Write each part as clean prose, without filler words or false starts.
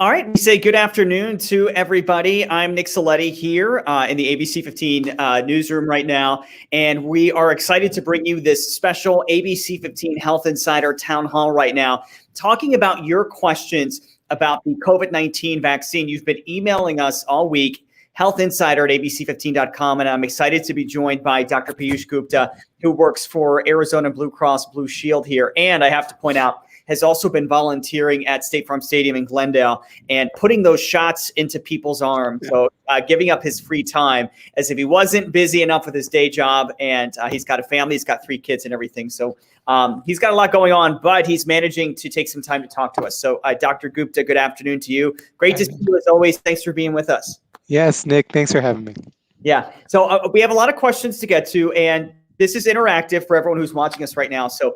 All right, we say good afternoon to everybody. I'm Nick Saletti here in the ABC15 newsroom right now, and we are excited to bring you this special ABC15 Health Insider Town Hall right now, talking about your questions about the COVID-19 vaccine. You've been emailing us all week, healthinsider@abc15.com, and I'm excited to be joined by Dr. Piyush Gupta, who works for Arizona Blue Cross Blue Shield here, and I have to point out, has also been volunteering at State Farm Stadium in Glendale and putting those shots into people's arms. So giving up his free time as if he wasn't busy enough with his day job. And he's got a family, he's got 3 kids and everything. So he's got a lot going on, but he's managing to take some time to talk to us. So Dr. Gupta, good afternoon to you. Great to see you as always. Thanks for being with us. Yes, Nick, thanks for having me. Yeah, so we have a lot of questions to get to, and this is interactive for everyone who's watching us right now. So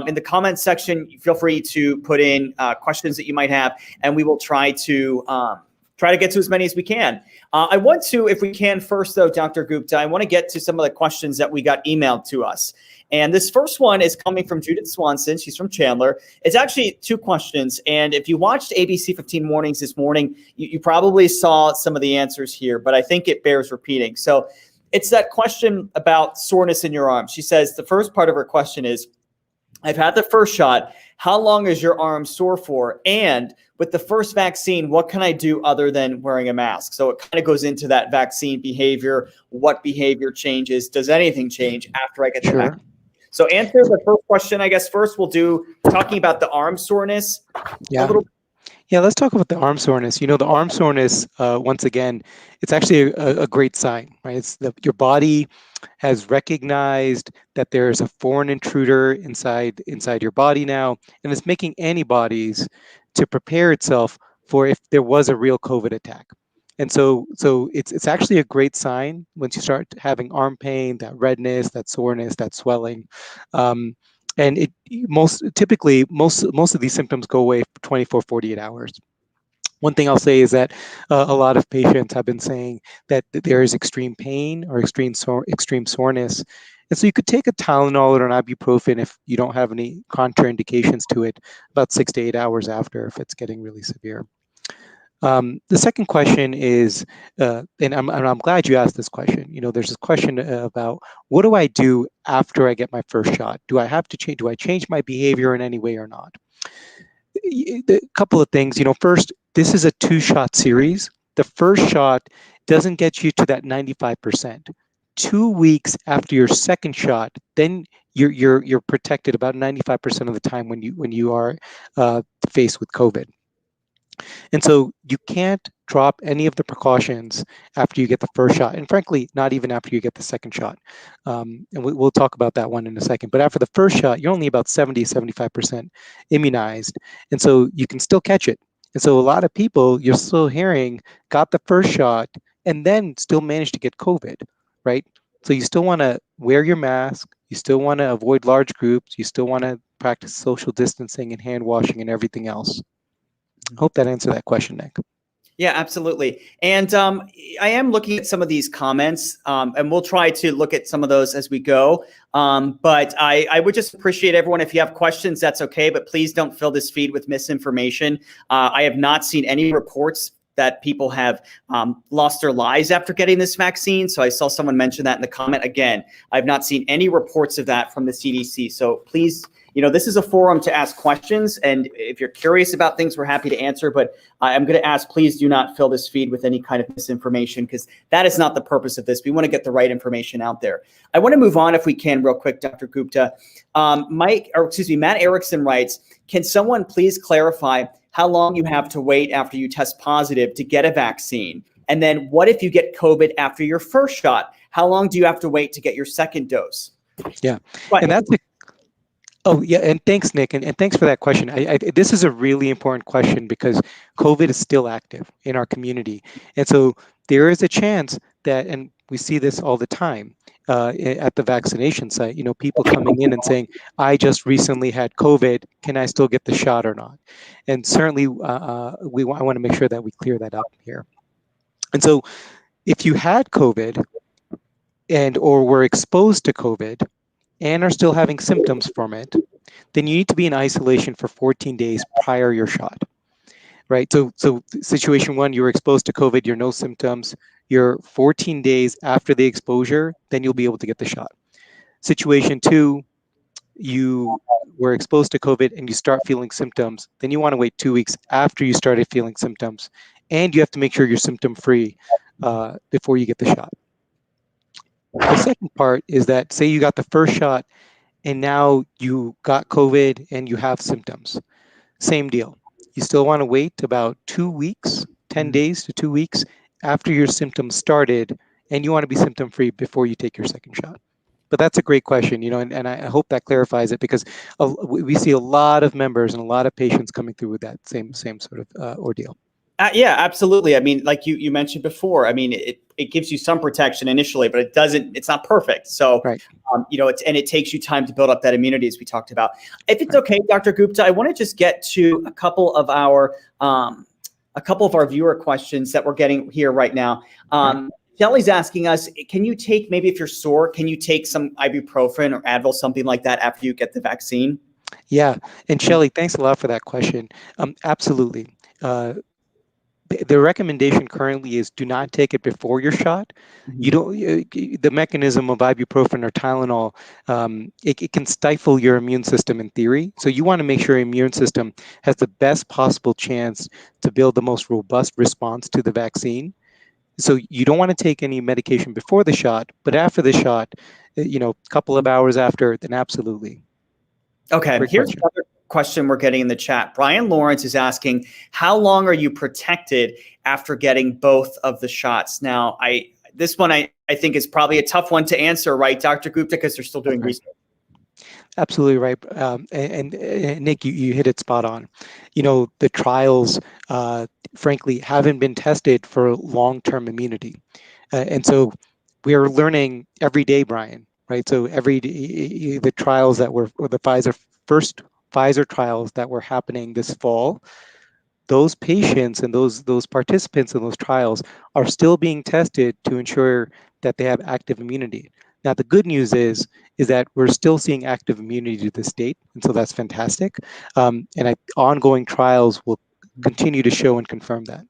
in the comments section, feel free to put in questions that you might have, and we will try to get to as many as we can. I want to, if we can first though, Dr. Gupta, I want to get to some of the questions that we got emailed to us. And this first one is coming from Judith Swanson. She's from Chandler. It's actually 2 questions. And if you watched ABC 15 Mornings this morning, you probably saw some of the answers here, but I think it bears repeating. So it's that question about soreness in your arm. She says the first part of her question is, I've had the first shot. How long is your arm sore for? And with the first vaccine, what can I do other than wearing a mask? So it kind of goes into that vaccine behavior. What behavior changes? Does anything change after I get the vaccine? So answer the first question, I guess. First, we'll do talking about the arm soreness. Yeah, let's talk about the arm soreness. You know, the arm soreness, once again, it's actually a great sign, right? It's your body has recognized that there's a foreign intruder inside your body now, and it's making antibodies to prepare itself for if there was a real COVID attack. And so it's actually a great sign once you start having arm pain, that redness, that soreness, that swelling. And most of these symptoms go away for 24, 48 hours. One thing I'll say is that a lot of patients have been saying that there is extreme pain or extreme soreness. And so you could take a Tylenol or an ibuprofen if you don't have any contraindications to it about 6 to 8 hours after if it's getting really severe. The second question is, and I'm glad you asked this question. You know, there's this question about what do I do after I get my first shot? Do I have to change? Do I change my behavior in any way or not? A couple of things. You know, first, this is a 2-shot series. The first shot doesn't get you to that 95%. 2 weeks after your second shot, then you're protected about 95% of the time when you are faced with COVID. And so you can't drop any of the precautions after you get the first shot. And frankly, not even after you get the second shot. And we'll talk about that one in a second. But after the first shot, you're only about 70-75% immunized. And so you can still catch it. And so a lot of people you're still hearing got the first shot and then still managed to get COVID, right? So you still want to wear your mask. You still want to avoid large groups. You still want to practice social distancing and hand washing and everything else. Hope that answered that question, Nick. Yeah, absolutely. And I am looking at some of these comments, and we'll try to look at some of those as we go. But I would just appreciate everyone, if you have questions, that's okay, but please don't fill this feed with misinformation. I have not seen any reports that people have lost their lives after getting this vaccine. So I saw someone mention that in the comment. Again, I've not seen any reports of that from the CDC. So please, you know, this is a forum to ask questions. And if you're curious about things, we're happy to answer. But I'm going to ask, please do not fill this feed with any kind of misinformation, because that is not the purpose of this. We want to get the right information out there. I want to move on, if we can, real quick, Dr. Gupta. Matt Erickson writes, can someone please clarify how long you have to wait after you test positive to get a vaccine? And then what if you get COVID after your first shot? How long do you have to wait to get your second dose? Yeah, and that's Oh, yeah. And thanks, Nick. And thanks for that question. This is a really important question because COVID is still active in our community. And so there is a chance that, and we see this all the time at the vaccination site, you know, people coming in and saying, I just recently had COVID. Can I still get the shot or not? And certainly I want to make sure that we clear that up here. And so if you had COVID or were exposed to COVID, and are still having symptoms from it, then you need to be in isolation for 14 days prior to your shot. right? So situation one, you were exposed to COVID, you're no symptoms. You're 14 days after the exposure, then you'll be able to get the shot. Situation two, you were exposed to COVID and you start feeling symptoms, then you want to wait 2 weeks after you started feeling symptoms, and you have to make sure you're symptom free before you get the shot. The second part is that, say you got the first shot and now you got COVID and you have symptoms. Same deal. You still want to wait about 2 weeks, 10 days to 2 weeks after your symptoms started, and you want to be symptom free before you take your second shot. But that's a great question, and I hope that clarifies it, because we see a lot of members and a lot of patients coming through with that same sort of ordeal. Yeah, absolutely. I mean, like you mentioned before, I mean, it gives you some protection initially, but it's not perfect. So, right. It takes you time to build up that immunity, as we talked about. If it's okay, Dr. Gupta, I want to just get to a couple of our viewer questions that we're getting here right now. Shelly's asking us, can you take, maybe if you're sore, can you take some ibuprofen or Advil, something like that, after you get the vaccine? Yeah. And Shelly, thanks a lot for that question. Absolutely. The recommendation currently is do not take it before your shot. You don't. The mechanism of ibuprofen or Tylenol, it can stifle your immune system in theory. So you want to make sure your immune system has the best possible chance to build the most robust response to the vaccine. So you don't want to take any medication before the shot, but after the shot, a couple of hours after, then absolutely. Okay, Great here's question. another question we're getting in the chat. Brian Lawrence is asking, how long are you protected after getting both of the shots? Now, this one I think is probably a tough one to answer, right, Dr. Gupta, because they're still doing research. Absolutely right. And Nick, you hit it spot on. The trials, frankly, haven't been tested for long-term immunity. And so we're learning every day, Brian, right? So the trials that were, or the first Pfizer trials that were happening this fall, those patients and those participants in those trials are still being tested to ensure that they have active immunity. Now, the good news is that we're still seeing active immunity to this date, and so that's fantastic. Ongoing trials will continue to show and confirm that.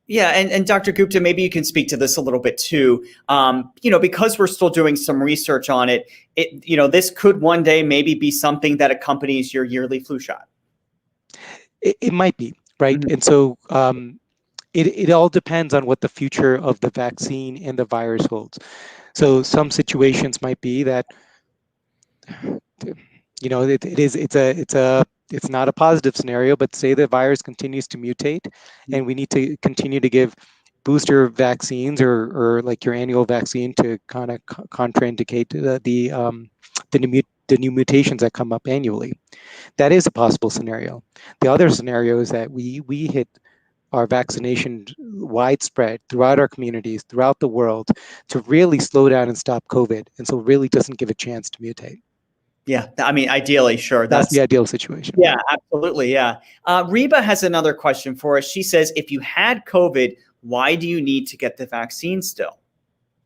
Yeah, and Dr. Gupta, maybe you can speak to this a little bit too. Because we're still doing some research on it, this could one day maybe be something that accompanies your yearly flu shot. It might be, right? And so it all depends on what the future of the vaccine and the virus holds. So some situations might be that it's not a positive scenario, but say the virus continues to mutate and we need to continue to give booster vaccines or like your annual vaccine to kind of contraindicate the new mutations that come up annually. That is a possible scenario. The other scenario is that we hit our vaccination widespread throughout our communities, throughout the world, to really slow down and stop COVID. And so really doesn't give a chance to mutate. Yeah, I mean, ideally, sure. That's the ideal situation. Yeah, absolutely. Yeah. Reba has another question for us. She says, if you had COVID, why do you need to get the vaccine still?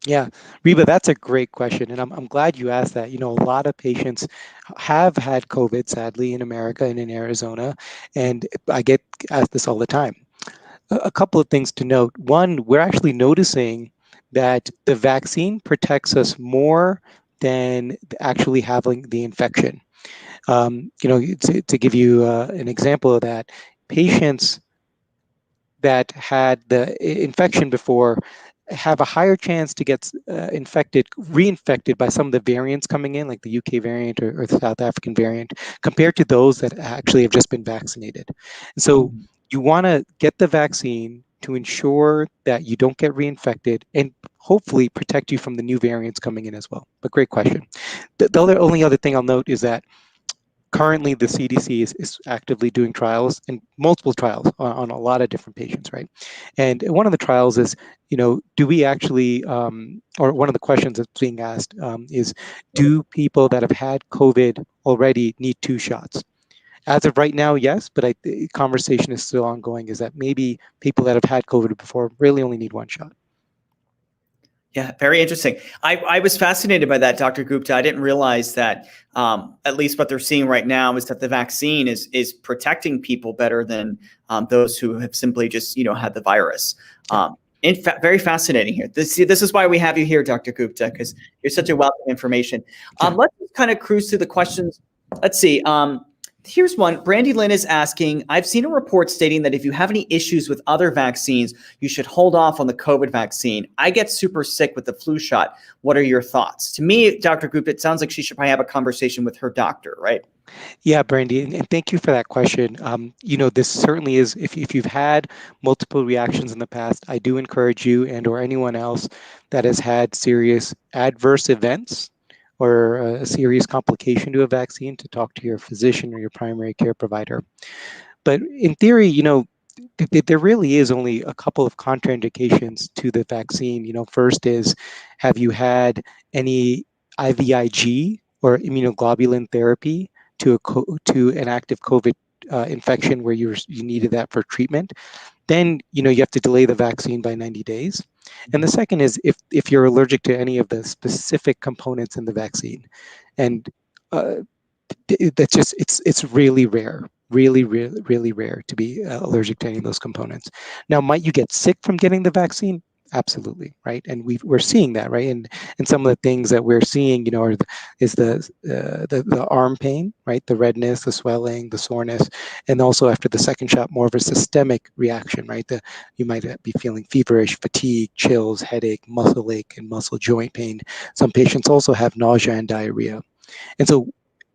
Yeah, Reba, that's a great question. And I'm glad you asked that. A lot of patients have had COVID, sadly, in America and in Arizona. And I get asked this all the time. A couple of things to note. One, we're actually noticing that the vaccine protects us more than actually having the infection. To give you an example of that, patients that had the infection before have a higher chance to get reinfected by some of the variants coming in, like the UK variant or the South African variant, compared to those that actually have just been vaccinated. And so you want to get the vaccine to ensure that you don't get reinfected and hopefully protect you from the new variants coming in as well. But great question. The only other thing I'll note is that currently the CDC is actively doing trials, and multiple trials on a lot of different patients, right? And one of the trials is, do we actually, or one of the questions that's being asked is, do people that have had COVID already need 2 shots? As of right now, yes, but the conversation is still ongoing, is that maybe people that have had COVID before really only need 1 shot. Yeah, very interesting. I was fascinated by that, Dr. Gupta. I didn't realize that at least what they're seeing right now is that the vaccine is protecting people better than those who have simply just had the virus. Very fascinating here. This is why we have you here, Dr. Gupta, because you're such a wealth of information. Let's just kind of cruise through the questions. Let's see. Here's one. Brandy Lynn is asking, I've seen a report stating that if you have any issues with other vaccines, you should hold off on the COVID vaccine. I get super sick with the flu shot. What are your thoughts? To me, Dr. Gupta, it sounds like she should probably have a conversation with her doctor, right? Yeah, Brandy, and thank you for that question. This certainly is, if you've had multiple reactions in the past, I do encourage you and or anyone else that has had serious adverse events or a serious complication to a vaccine to talk to your physician or your primary care provider. But in theory, there really is only a couple of contraindications to the vaccine. First is, have you had any IVIG or immunoglobulin therapy to an active COVID infection where you needed that for treatment? Then you have to delay the vaccine by 90 days. And the second is if you're allergic to any of the specific components in the vaccine, and that's just it's really rare, really rare to be allergic to any of those components. Now, might you get sick from getting the vaccine? Absolutely, right? And we're seeing that, right? And some of the things that we're seeing, is the arm pain, right? The redness, the swelling, the soreness, and also after the second shot, more of a systemic reaction, right? You might be feeling feverish, fatigue, chills, headache, muscle ache, and muscle joint pain. Some patients also have nausea and diarrhea, and so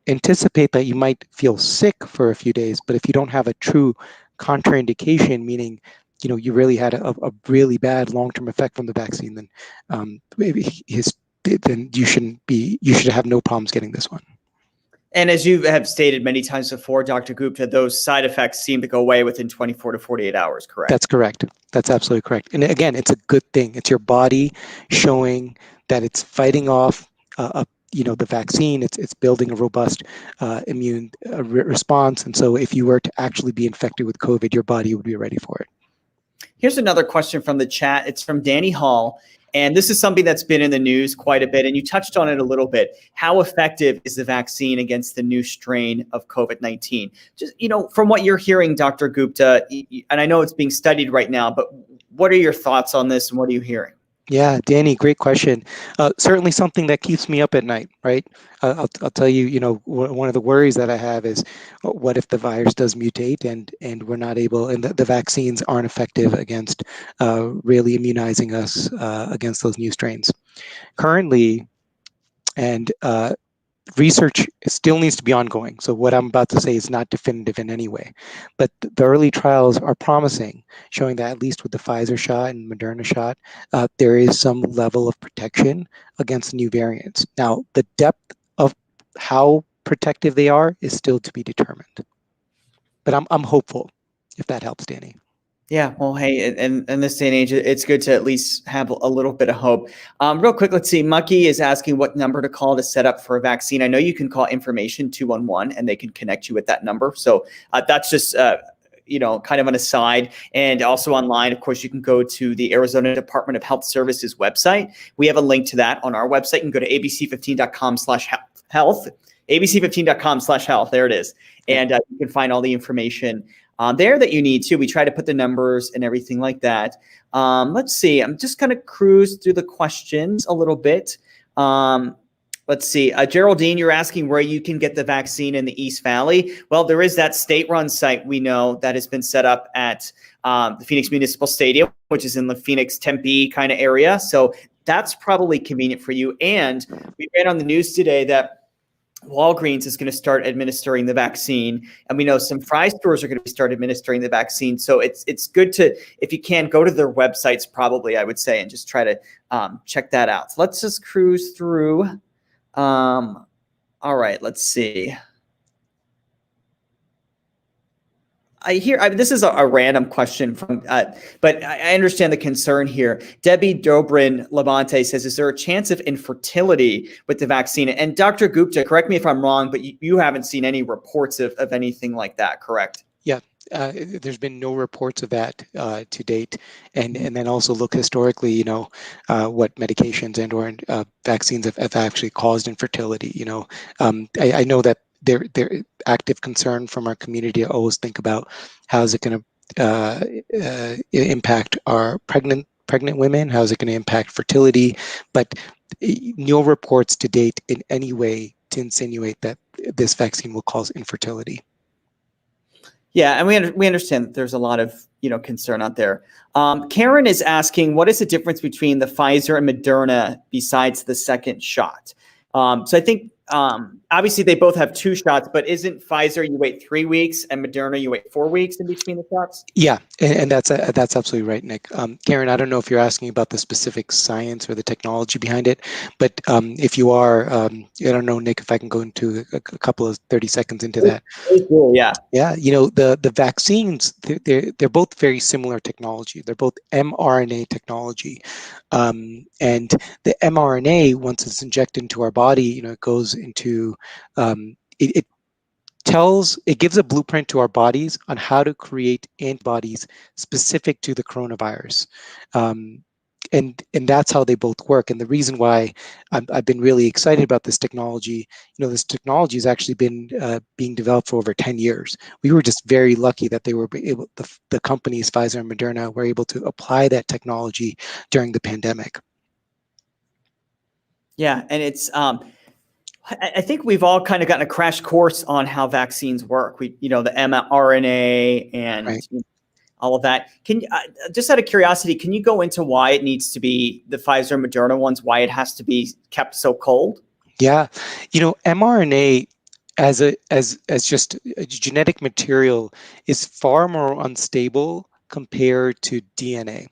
anticipate that you might feel sick for a few days, but if you don't have a true contraindication, meaning you really had a really bad long-term effect from the vaccine, then then you should have no problems getting this one. And as you have stated many times before, Dr. Gupta, those side effects seem to go away within 24 to 48 hours, correct? That's correct. That's absolutely correct. And again, it's a good thing. It's your body showing that it's fighting off the vaccine. It's building a robust immune response. And so if you were to actually be infected with COVID, your body would be ready for it. Here's another question from the chat. It's from Danny Hall. And this is something that's been in the news quite a bit. And you touched on it a little bit. How effective is the vaccine against the new strain of COVID-19? Just, from what you're hearing, Dr. Gupta, and I know it's being studied right now, but what are your thoughts on this and what are you hearing? Yeah, Danny, great question. Certainly something that keeps me up at night, right? I'll tell you, one of the worries that I have is, what if the virus does mutate and we're not able, and the vaccines aren't effective against really immunizing us against those new strains. Currently, and research still needs to be ongoing. So what I'm about to say is not definitive in any way, but the early trials are promising, showing that at least with the Pfizer shot and Moderna shot, there is some level of protection against new variants. Now, the depth of how protective they are is still to be determined, but I'm hopeful, if that helps, Danny. Yeah, well, hey, in this day and age, it's good to at least have a little bit of hope. Real quick, let's see. Mucky is asking what number to call to set up for a vaccine. I know you can call information 211 and they can connect you with that number. So that's just, kind of an aside. And also online, of course, you can go to the Arizona Department of Health Services website. We have a link to that on our website. You can go to abc15.com/health, abc15.com/health. There it is. And you can find all the information there that you need to. We try to put the numbers and everything like that. Let's see. I'm just going to cruise through the questions a little bit. Let's see. Geraldine, you're asking where you can get the vaccine in the East Valley. Well, there is that state-run site we know that has been set up at the Phoenix Municipal Stadium, which is in the Phoenix Tempe kind of area. So that's probably convenient for you. And we ran on the news today that Walgreens is going to start administering the vaccine, and we know some Fry stores are going to start administering the vaccine. So it's good to, if you can, go to their websites probably, I would say, and just try to check that out. So let's just cruise through. All right, let's see. This is a random question from, but I understand the concern here. Debbie Dobrin Labonte says, is there a chance of infertility with the vaccine? And Dr. Gupta, correct me if I'm wrong, but you haven't seen any reports of anything like that, correct? Yeah, there's been no reports of that to date. And then also look historically, what medications and or vaccines have actually caused infertility. I know that there active concern from our community. I always think about how is it going to impact our pregnant women, how is it going to impact fertility, but no reports to date in any way to insinuate that this vaccine will cause infertility. Yeah, and we understand that there's a lot of concern out there. Karen is asking, what is the difference between the Pfizer and Moderna besides the second shot? So I think obviously they both have 2 shots, but isn't Pfizer you wait 3 weeks and Moderna you wait 4 weeks in between the shots? Yeah, and that's absolutely right, Nick. Karen, I don't know if you're asking about the specific science or the technology behind it, but if you are, I don't know, Nick, if I can go into a couple of 30 seconds into that. Yeah. Yeah, the vaccines, they're both very similar technology. They're both mRNA technology, and the mRNA, once it's injected into our body, it goes into it gives a blueprint to our bodies on how to create antibodies specific to the coronavirus. And that's how they both work. And the reason why I've been really excited about this technology, this technology has actually been being developed for over 10 years. We were just very lucky that they were able, the companies Pfizer and Moderna were able to apply that technology during the pandemic. Yeah, and it's I think we've all kind of gotten a crash course on how vaccines work. The mRNA and Right. all of that. Can just out of curiosity, can you go into why it needs to be the Pfizer and Moderna ones, why it has to be kept so cold? Yeah, mRNA as just a genetic material is far more unstable compared to DNA.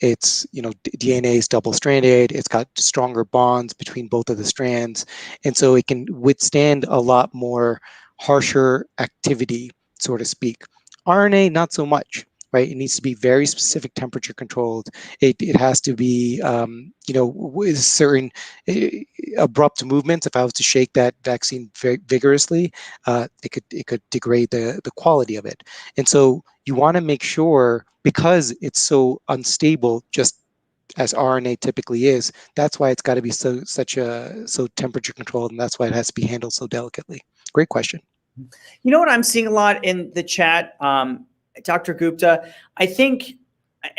It's DNA is double-stranded. It's got stronger bonds between both of the strands, and so it can withstand a lot more harsher activity, so to speak. RNA, not so much, right? It needs to be very specific temperature controlled. It has to be, with certain abrupt movements. If I was to shake that vaccine very vigorously, it could degrade the quality of it. And so you want to make sure, because it's so unstable, just as RNA typically is, that's why it's got to be so temperature controlled, and that's why it has to be handled so delicately. Great question. You know what I'm seeing a lot in the chat, Dr. Gupta? I think,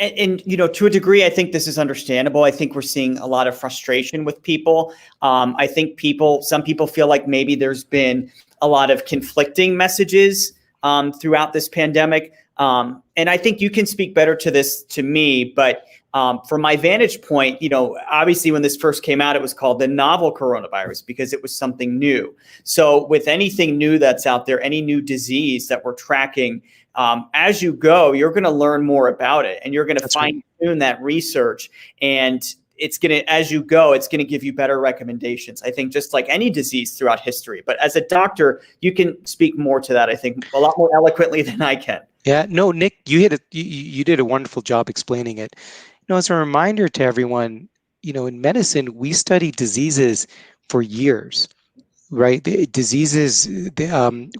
and to a degree, I think this is understandable. I think we're seeing a lot of frustration with people. I think some people feel like maybe there's been a lot of conflicting messages throughout this pandemic. And I think you can speak better to this to me, but from my vantage point, obviously when this first came out, it was called the novel coronavirus because it was something new. So with anything new that's out there, any new disease that we're tracking, as you go, you're going to learn more about it, and you're going to fine tune that research. And it's going to, as you go, it's going to give you better recommendations. I think just like any disease throughout history. But as a doctor, you can speak more to that, I think, a lot more eloquently than I can. Yeah, no, Nick, you did a wonderful job explaining it. As a reminder to everyone, in medicine, we study diseases for years, right? The diseases,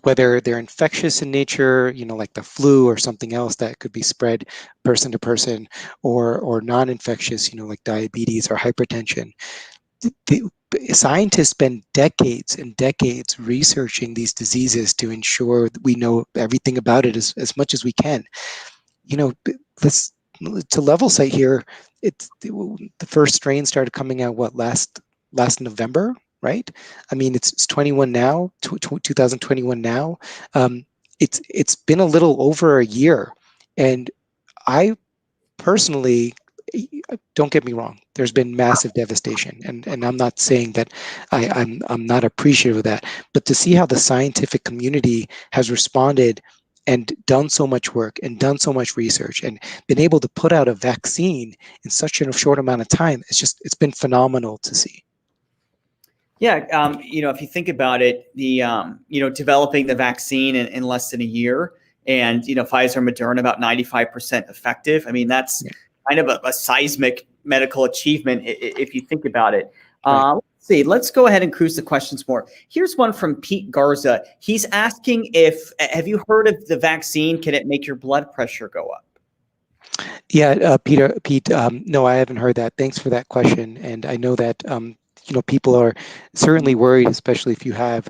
whether they're infectious in nature, like the flu or something else that could be spread person to person, or non-infectious, like diabetes or hypertension. The scientists spend decades and decades researching these diseases to ensure that we know everything about it as much as we can. Let's to level set here. The first strain started coming out last November, right? I mean, it's 21 now, 2021 now. It's been a little over a year, and I personally, don't get me wrong, there's been massive devastation, and I'm not saying that I'm not appreciative of that, but to see how the scientific community has responded and done so much work and done so much research and been able to put out a vaccine in such a short amount of time, it's been phenomenal to see. Yeah, if you think about it, the developing the vaccine in less than a year, and Pfizer and Moderna about 95% effective. I mean, that's kind of a seismic medical achievement if you think about it. Right. See, let's go ahead and cruise the questions more. Here's one from Pete Garza. He's asking have you heard of the vaccine? Can it make your blood pressure go up? Yeah, Pete, no, I haven't heard that. Thanks for that question. And I know that, people are certainly worried, especially if you have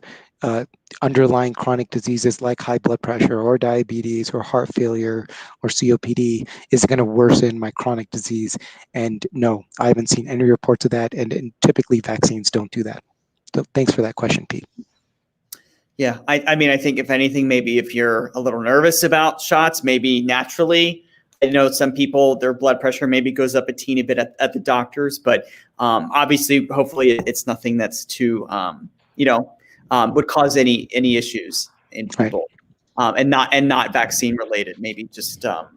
underlying chronic diseases like high blood pressure or diabetes or heart failure or COPD. Is it going to worsen my chronic disease? And no, I haven't seen any reports of that. And typically vaccines don't do that. So thanks for that question, Pete. Yeah, I mean, I think if anything, maybe if you're a little nervous about shots, maybe naturally, I know some people, their blood pressure maybe goes up a teeny bit at the doctors, but obviously, hopefully it's nothing that's too, would cause any issues in people, right. and not vaccine related, maybe just, a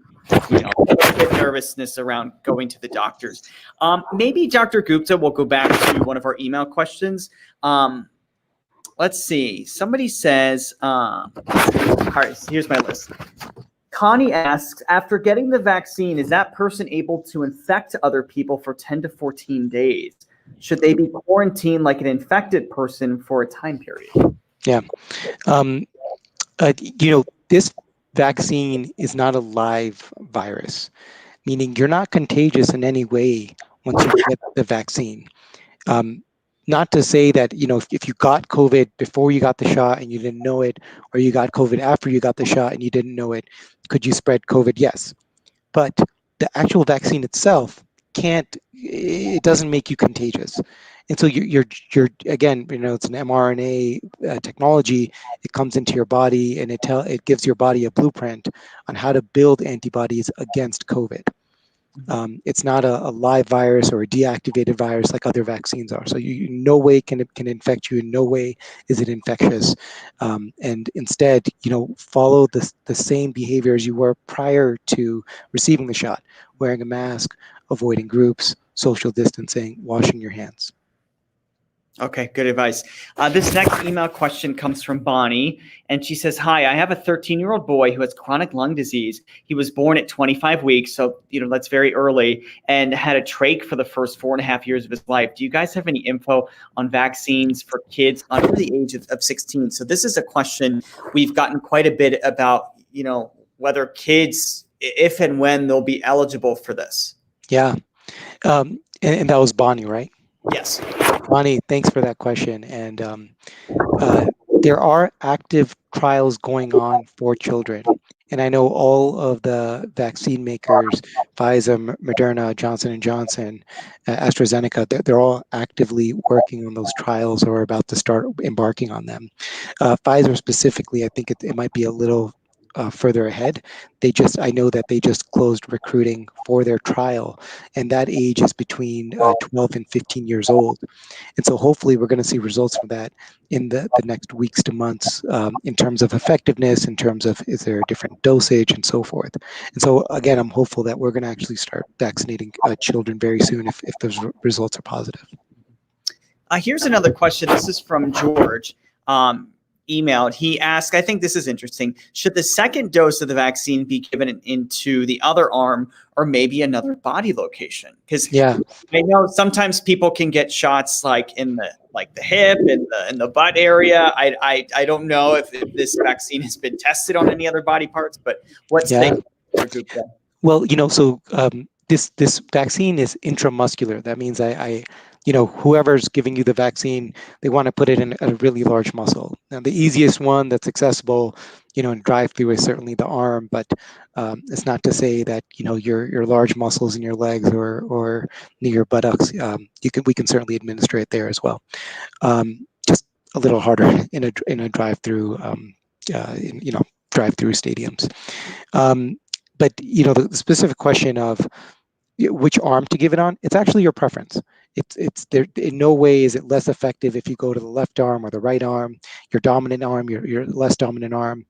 bit nervousness around going to the doctors. Maybe Dr. Gupta, we'll go back to one of our email questions. Let's see. Somebody says, all right, here's my list. Connie asks, after getting the vaccine, is that person able to infect other people for 10 to 14 days? Should they be quarantined like an infected person for a time period? Yeah. This vaccine is not a live virus, meaning you're not contagious in any way once you get the vaccine. Not to say that, if you got COVID before you got the shot and you didn't know it, or you got COVID after you got the shot and you didn't know it, could you spread COVID? Yes. But the actual vaccine itself it doesn't make you contagious. And so you're again, it's an mRNA technology. It comes into your body and it gives your body a blueprint on how to build antibodies against COVID. It's not a live virus or a deactivated virus like other vaccines are. So you in no way can infect you. In no way is it infectious. And instead, follow the same behavior as you were prior to receiving the shot: wearing a mask, avoiding groups, social distancing, washing your hands. Okay, good advice. This next email question comes from Bonnie, and she says, hi, I have a 13-year-old boy who has chronic lung disease. He was born at 25 weeks, so that's very early, and had a trach for the first 4.5 years of his life. Do you guys have any info on vaccines for kids under the age of 16? So this is a question we've gotten quite a bit about, whether kids, if and when they'll be eligible for this. Yeah, and that was Bonnie, right? Yes. Bonnie, thanks for that question. And there are active trials going on for children. And I know all of the vaccine makers, Pfizer, Moderna, Johnson & Johnson, AstraZeneca, they're all actively working on those trials or about to start embarking on them. Pfizer specifically, I think it might be a little further ahead. I know that they just closed recruiting for their trial, and that age is between 12 and 15 years old. And so hopefully we're going to see results from that in the next weeks to months, in terms of effectiveness, in terms of is there a different dosage and so forth. And so again, I'm hopeful that we're going to actually start vaccinating children very soon if those results are positive. Here's another question. This is from George. Emailed. He asked, I think this is interesting. Should the second dose of the vaccine be given into the other arm or maybe another body location? Because I know sometimes people can get shots like in the hip and the butt area. I don't know if this vaccine has been tested on any other body parts, but what's the group then? Well, so this vaccine is intramuscular. That means whoever's giving you the vaccine, they want to put it in a really large muscle. Now, the easiest one that's accessible, in drive-through is certainly the arm, but it's not to say that, your large muscles in your legs or near your buttocks, we can certainly administer it there as well. Just a little harder in a drive-through, drive-through stadiums. But the specific question of which arm to give it on, it's actually your preference. It's there. In no way is it less effective if you go to the left arm or the right arm, your dominant arm, your less dominant arm.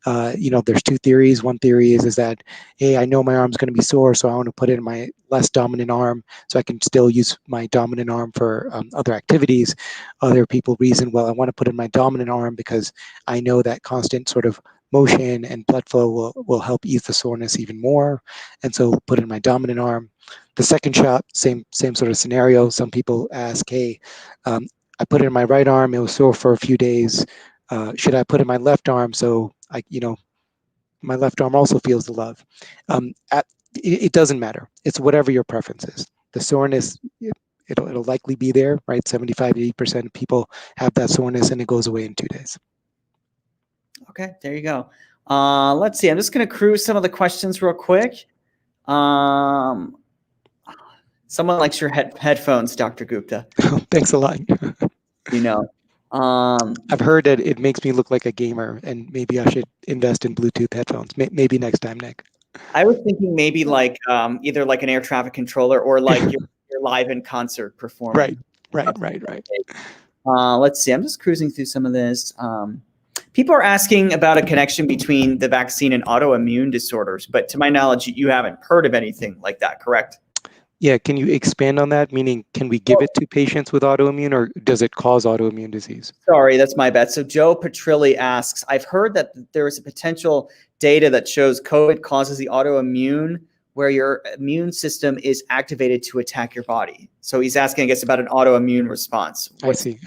There's two theories. One theory is that, hey, I know my arm's going to be sore, so I want to put it in my less dominant arm so I can still use my dominant arm for other activities. Other people reason, well, I want to put in my dominant arm because I know that constant sort of motion and blood flow will help ease the soreness even more. And so put it in my dominant arm. The second shot, same sort of scenario. Some people ask, hey, I put it in my right arm, it was sore for a few days. Should I put it in my left arm so my left arm also feels the love? It doesn't matter. It's whatever your preference is. The soreness, it'll likely be there, right? 75 to 80% of people have that soreness, and it goes away in 2 days. Okay, there you go. Let's see. I'm just going to cruise some of the questions real quick. Someone likes your headphones, Dr. Gupta. Thanks a lot. I've heard that it makes me look like a gamer, and maybe I should invest in Bluetooth headphones. Maybe next time, Nick. I was thinking maybe like either like an air traffic controller or like you're live in concert performing. Right. Let's see. I'm just cruising through some of this. People are asking about a connection between the vaccine and autoimmune disorders, but to my knowledge, you haven't heard of anything like that, correct? Yeah, can you expand on that? Meaning, can we give it to patients with autoimmune, or does it cause autoimmune disease? Sorry, that's my bad. So Joe Petrilli asks, I've heard that there is a potential data that shows COVID causes the autoimmune where your immune system is activated to attack your body. So he's asking, I guess, about an autoimmune response. I see.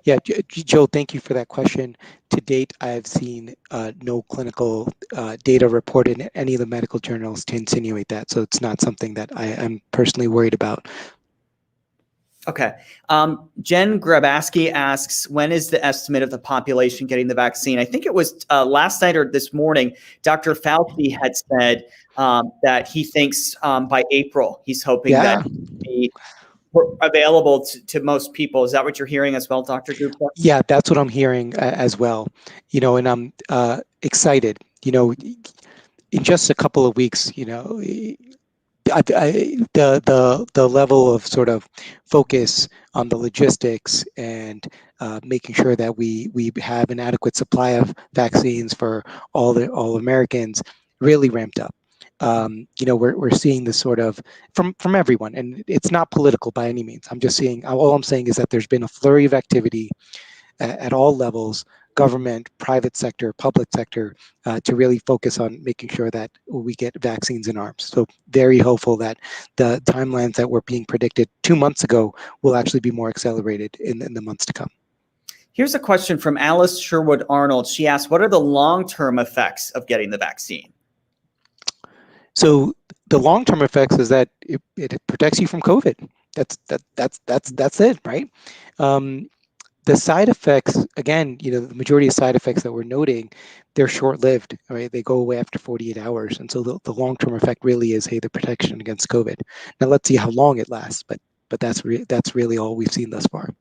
Yeah, Joe, thank you for that question. To date, I've seen no clinical data reported in any of the medical journals to insinuate that. So it's not something that I am personally worried about. Okay. Jen Grabaski asks, when is the estimate of the population getting the vaccine? I think it was last night or this morning, Dr. Fauci had said that he thinks by April, he's hoping that it will be available to most people. Is that what you're hearing as well, Dr. Gupta? Yeah, that's what I'm hearing as well. And I'm excited. In just a couple of weeks, the level of sort of focus on the logistics and making sure that we have an adequate supply of vaccines for all Americans really ramped up. We're seeing this sort of from everyone, and it's not political by any means. All I'm saying is that there's been a flurry of activity at all levels, government, private sector, public sector, to really focus on making sure that we get vaccines in arms. So very hopeful that the timelines that were being predicted 2 months ago will actually be more accelerated in the months to come. Here's a question from Alice Sherwood Arnold. She asked, what are the long-term effects of getting the vaccine? So the long-term effects is that it protects you from COVID. That's it, right? The side effects, again, the majority of side effects that we're noting, they're short-lived, right? They go away after 48 hours. And so the long-term effect really is, hey, the protection against COVID. Now let's see how long it lasts, but that's really all we've seen thus far.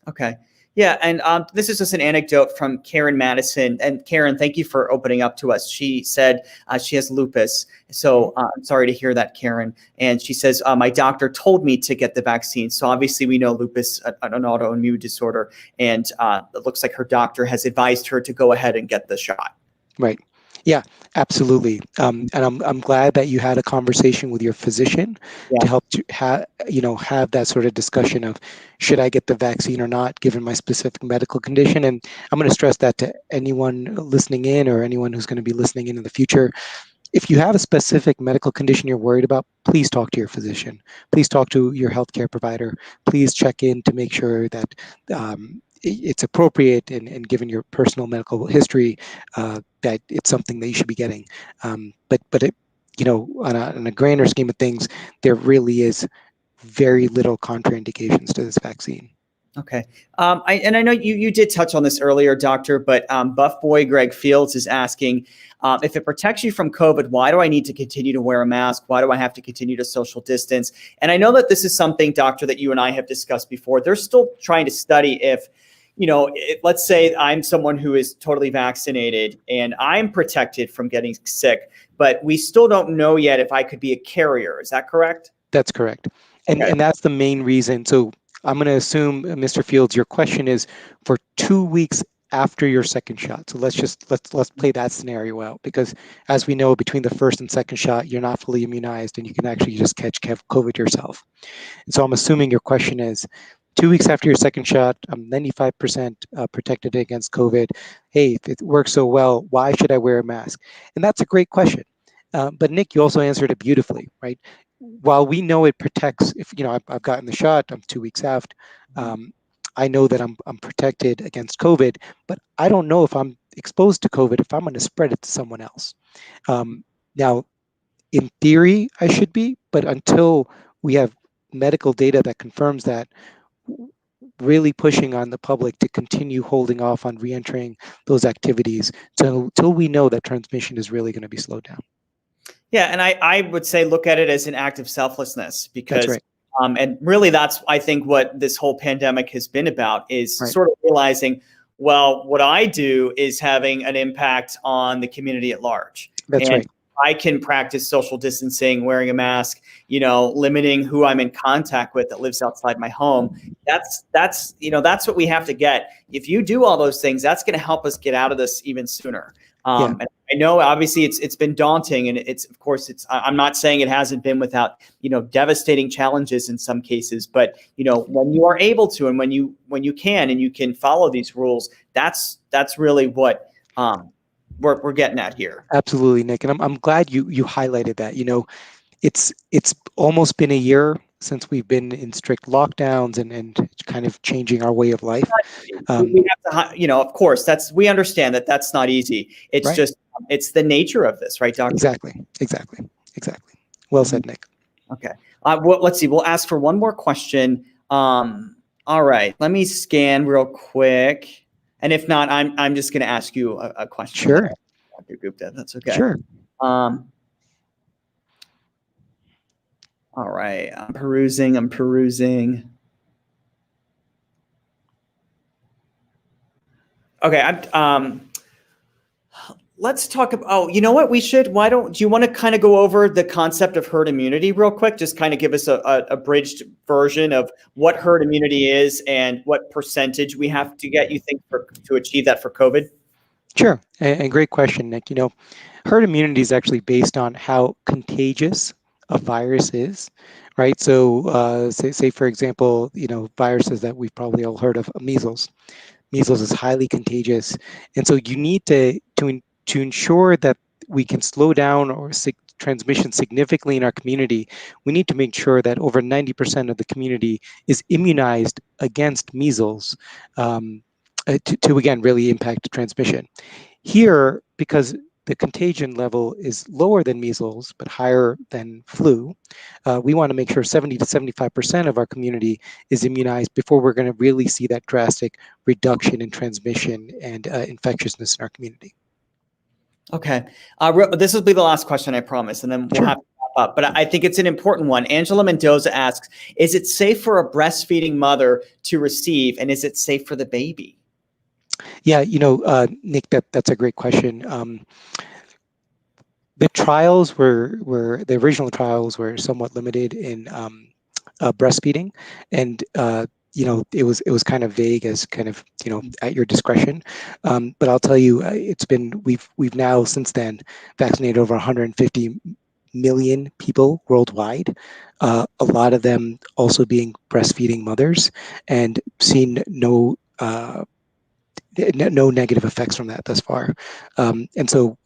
Okay. Yeah, and this is just an anecdote from Karen Madison. And Karen, thank you for opening up to us. She said she has lupus. So I'm sorry to hear that, Karen. And she says, my doctor told me to get the vaccine. So obviously we know lupus, an autoimmune disorder. And it looks like her doctor has advised her to go ahead and get the shot. Right. Yeah, absolutely. And I'm glad that you had a conversation with your physician to help to have that sort of discussion of, should I get the vaccine or not, given my specific medical condition. And I'm going to stress that to anyone listening in, or anyone who's going to be listening in the future. If you have a specific medical condition you're worried about, please talk to your physician. Please talk to your healthcare provider. Please check in to make sure that it's appropriate, and given your personal medical history, that it's something that you should be getting. But it, on a grander scheme of things, there really is very little contraindications to this vaccine. Okay. I know you did touch on this earlier, Doctor, but Buff Boy Greg Fields is asking, if it protects you from COVID, why do I need to continue to wear a mask? Why do I have to continue to social distance? And I know that this is something, Doctor, that you and I have discussed before. They're still trying to study if, let's say I'm someone who is totally vaccinated and I'm protected from getting sick, but we still don't know yet if I could be a carrier. Is that correct? That's correct. And that's the main reason. So I'm going to assume, Mr. Fields, your question is for 2 weeks after your second shot. So let's play that scenario out, because as we know, between the first and second shot, you're not fully immunized, and you can actually just catch COVID yourself. And so I'm assuming your question is 2 weeks after your second shot, I'm 95% protected against COVID. Hey, if it works so well, why should I wear a mask? And that's a great question. But Nick, you also answered it beautifully, right? While we know it protects, if I've gotten the shot, I'm 2 weeks out. I know that I'm protected against COVID, but I don't know if I'm exposed to COVID if I'm going to spread it to someone else. Now, in theory, I should be, but until we have medical data that confirms that, really pushing on the public to continue holding off on re-entering those activities till we know that transmission is really going to be slowed down. Yeah, and I would say look at it as an act of selflessness, because That's right. And really that's, I think, what this whole pandemic has been about, is Right. sort of realizing, well, what I do is having an impact on the community at large. That's And right. I can practice social distancing, wearing a mask, limiting who I'm in contact with that lives outside my home. That's what we have to get. If you do all those things, that's going to help us get out of this even sooner. And I know obviously it's been daunting, and of course I'm not saying it hasn't been without, devastating challenges in some cases, but when you are able to, and when you can, and you can follow these rules, that's really what we're getting at here. Absolutely, Nick. And I'm glad you highlighted that. It's almost been a year since we've been in strict lockdowns and kind of changing our way of life. We have to, of course, we understand that that's not easy. It's right. just, it's the nature of this, right, Doctor? Exactly. Well said, Nick. Okay. Well, let's see. We'll ask for one more question. All right. Let me scan real quick. And if not, I'm just going to ask you a question. Sure. Dr. Gupta, that's okay. Sure. All right. I'm perusing. Okay. Let's talk about, you know what we should, do you want to kind of go over the concept of herd immunity real quick? Just kind of give us a abridged version of what herd immunity is and what percentage we have to get, you think, to achieve that for COVID? Sure. And great question, Nick. Herd immunity is actually based on how contagious a virus is, right? So say for example, viruses that we've probably all heard of, measles. Measles is highly contagious. And so you need to ensure that we can slow down or transmission significantly in our community, we need to make sure that over 90% of the community is immunized against measles to again, really impact transmission. Here, because the contagion level is lower than measles, but higher than flu, we want to make sure 70 to 75% of our community is immunized before we're going to really see that drastic reduction in transmission and infectiousness in our community. Okay. This will be the last question, I promise, and then we'll have to wrap up. But I think it's an important one. Angela Mendoza asks, is it safe for a breastfeeding mother to receive, and is it safe for the baby? Yeah, Nick, that's a great question. The trials the original trials were somewhat limited in breastfeeding, and it was kind of vague as kind of at your discretion. But I'll tell you, we've now since then vaccinated over 150 million people worldwide. A lot of them also being breastfeeding mothers, and seen no negative effects from that thus far. And so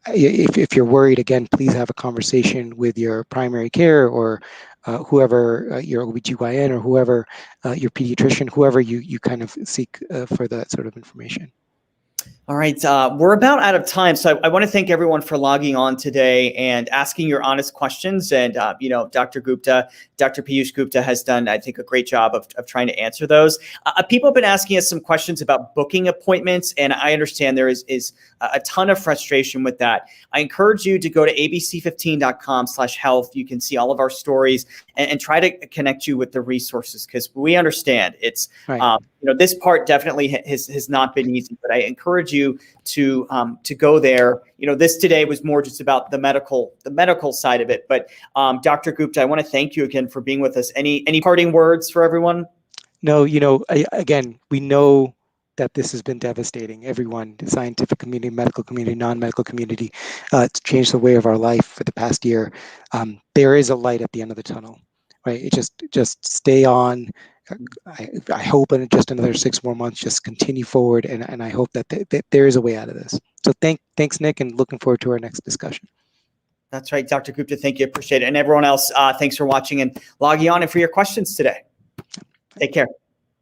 if you're worried, again, please have a conversation with your primary care or whoever, your OBGYN or whoever, your pediatrician, whoever you kind of seek for that sort of information. All right, we're about out of time, so I want to thank everyone for logging on today and asking your honest questions. And Dr. Piyush Gupta has done, I think, a great job of trying to answer those. People have been asking us some questions about booking appointments, and I understand there is a ton of frustration with that. I encourage you to go to abc15.com/health. You can see all of our stories and try to connect you with the resources, because we understand it's right. This part definitely has not been easy, but I encourage you to go there. This today was more just about the medical side of it. But Dr. Gupta, I want to thank you again for being with us. Any parting words for everyone? No, again, we know that this has been devastating. Everyone, the scientific community, medical community, non-medical community, it's changed the way of our life for the past year. There is a light at the end of the tunnel. right? It just stay on. I hope in just another 6 more months, just continue forward, and I hope that there is a way out of this. So thanks, Nick, and looking forward to our next discussion. That's right, Dr. Gupta. Thank you. Appreciate it. And everyone else, thanks for watching and logging on and for your questions today. Take care.